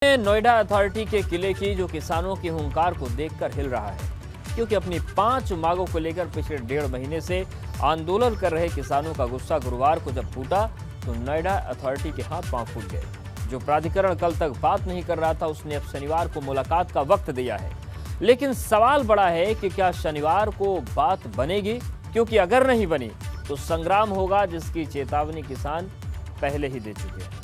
Noida authority के किले की जो किसानों के हुंकार को देखकर हिल रहा है, क्योंकि अपनी 5 मांगों को लेकर पिछले 1.5 महीने से आंदोलन कर रहे किसानों का गुस्सा गुरुवार को जब फूटा तो नोएडा अथॉरिटी के हाथ पांव फूट गए। जो प्राधिकरण कल तक बात नहीं कर रहा था, उसने अब शनिवार को मुलाकात का वक्त दिया है। लेकिन सवाल बड़ा है कि क्या शनिवार को बात बनेगी, क्योंकि अगर नहीं बनी तो संग्राम होगा, जिसकी चेतावनी किसान पहले ही दे चुके हैं।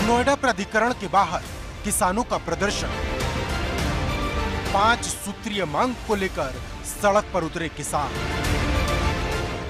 नोएडा प्राधिकरण के बाहर किसानों का प्रदर्शन। 5 सूत्रीय मांग को लेकर सड़क पर उतरे किसान।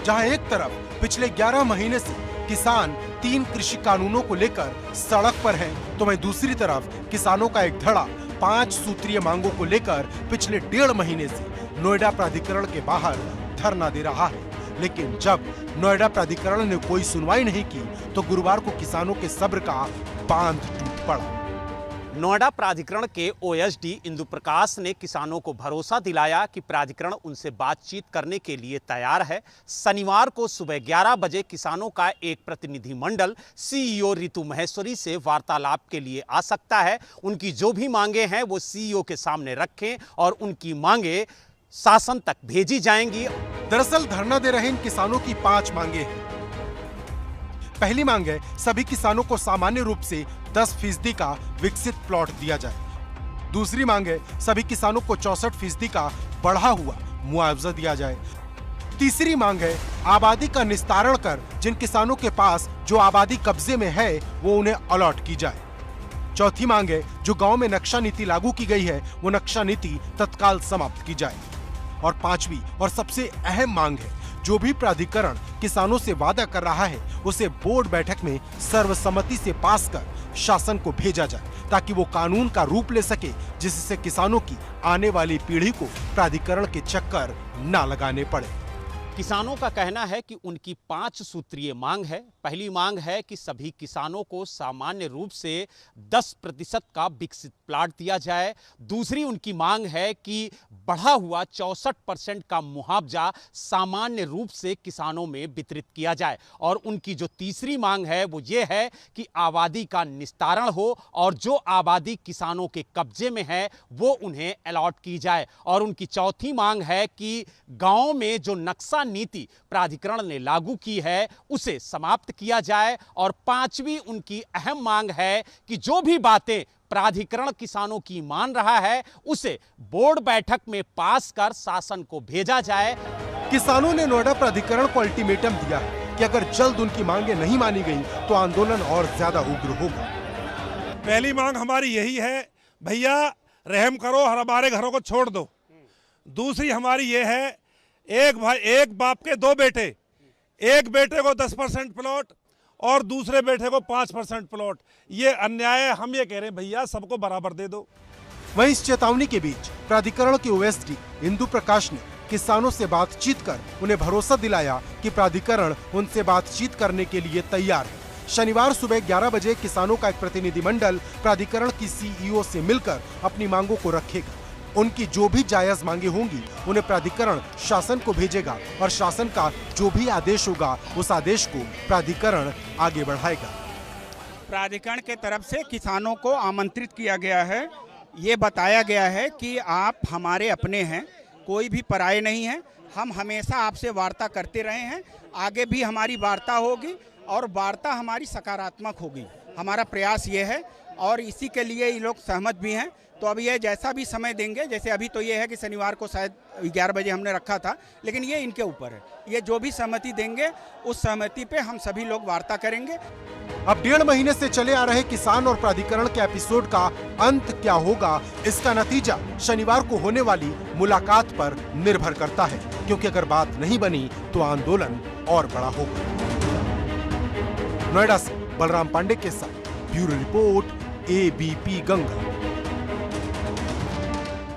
जहां एक तरफ पिछले 11 महीने से किसान 3 कृषि कानूनों को लेकर सड़क पर हैं, तो वहीं दूसरी तरफ किसानों का एक धड़ा 5 सूत्रीय मांगों को लेकर पिछले 1.5 महीने से नोएडा प्राधिकरण के बाहर धरना दे रहा है। लेकिन जब नोएडा प्राधिकरण ने कोई सुनवाई नहीं की तो गुरुवार को किसानों के सब्र का बांध टूट पड़ा। नोएडा प्राधिकरण के ओएसडी इंदु प्रकाश ने किसानों को भरोसा दिलाया कि प्राधिकरण उनसे बातचीत करने के लिए तैयार है। शनिवार को सुबह 11 बजे किसानों का एक प्रतिनिधिमंडल सीईओ रितु महेश्वरी से वार्तालाप के लिए आ सकता है। उनकी जो भी मांगे हैं वो सीईओ के सामने रखें और उनकी मांगे शासन तक भेजी जाएंगी। दरअसल धरना दे रहे इन किसानों की 5 मांगे हैं। पहली मांग है सभी किसानों को सामान्य रूप से 10% का विकसित प्लॉट दिया जाए। दूसरी मांग है सभी किसानों को 64% का बढ़ा हुआ मुआवजा दिया जाए। तीसरी मांग है आबादी का निस्तारण कर जिन किसानों के पास जो आबादी कब्जे में है वो उन्हें अलॉट की जाए। चौथी मांग है जो गांव में नक्शा नीति लागू की गई है वो नक्शा नीति तत्काल समाप्त की जाए। और पांचवी और सबसे अहम मांग है जो भी प्राधिकरण किसानों से वादा कर रहा है उसे बोर्ड बैठक में सर्वसम्मति से पास कर शासन को भेजा जाए, ताकि वो कानून का रूप ले सके, जिससे किसानों की आने वाली पीढ़ी को प्राधिकरण के चक्कर न लगाने पड़े। किसानों का कहना है कि उनकी 5 सूत्रीय मांग है। पहली मांग है कि सभी किसानों को सामान्य रूप से 10% का विकसित प्लाट दिया जाए। दूसरी उनकी मांग है कि बढ़ा हुआ 64% का मुआवजा सामान्य रूप से किसानों में वितरित किया जाए। और उनकी जो तीसरी मांग है वो ये है कि आबादी का निस्तारण हो और जो आबादी किसानों के कब्जे में है वो उन्हें अलॉट की जाए। और उनकी चौथी मांग है कि गाँव में जो नक्शा नीति प्राधिकरण ने लागू की है उसे समाप्त किया जाए। और पांचवी उनकी अहम मांग है कि जो भी बातें प्राधिकरण किसानों की मान रहा है उसे बोर्ड बैठक में पास कर शासन को भेजा जाए। किसानों ने नोएडा प्राधिकरण को अल्टीमेटम दिया है कि अगर जल्द उनकी मांगे नहीं मानी गई तो आंदोलन और ज्यादा उग्र होगा। पहली मांग हमारी यही है, भैया रहम करो, हमारे घरों को छोड़ दो। दूसरी हमारी ये है, एक बाप के 2 बेटे, एक बेटे को 10% प्लॉट और दूसरे बेटे को 5% प्लॉट। ये अन्याय है। हम ये कह रहे हैं भैया सबको बराबर दे दो। वहीं इस चेतावनी के बीच प्राधिकरण के ओएसडी इंदु प्रकाश ने किसानों से बातचीत कर उन्हें भरोसा दिलाया कि प्राधिकरण उनसे बातचीत करने के लिए तैयार है। शनिवार सुबह 11 बजे किसानों का एक प्रतिनिधिमंडल प्राधिकरण की सीईओ से मिलकर अपनी मांगों को रखेगा। उनकी जो भी जायज मांगे होंगी उन्हें प्राधिकरण शासन को भेजेगा और शासन का जो भी आदेश होगा उस आदेश को प्राधिकरण आगे बढ़ाएगा। प्राधिकरण के तरफ से किसानों को आमंत्रित किया गया है। ये बताया गया है कि आप हमारे अपने हैं, कोई भी पराये नहीं है। हम हमेशा आपसे वार्ता करते रहे हैं, आगे भी हमारी वार्ता होगी और वार्ता हमारी सकारात्मक होगी। हमारा प्रयास ये है और इसी के लिए ये लोग सहमत भी हैं। तो अब ये जैसा भी समय देंगे, जैसे अभी तो ये है कि शनिवार को शायद 11 बजे हमने रखा था, लेकिन ये इनके ऊपर है। ये जो भी सहमति देंगे उस सहमति पे हम सभी लोग वार्ता करेंगे। अब 1.5 महीने से चले आ रहे किसान और प्राधिकरण के एपिसोड का अंत क्या होगा, इसका नतीजा शनिवार को होने वाली मुलाकात पर निर्भर करता है, क्योंकि अगर बात नहीं बनी तो आंदोलन और बड़ा होगा। नोएडा से बलराम पांडे के साथ ब्यूरो रिपोर्ट, एबीपी गंगा।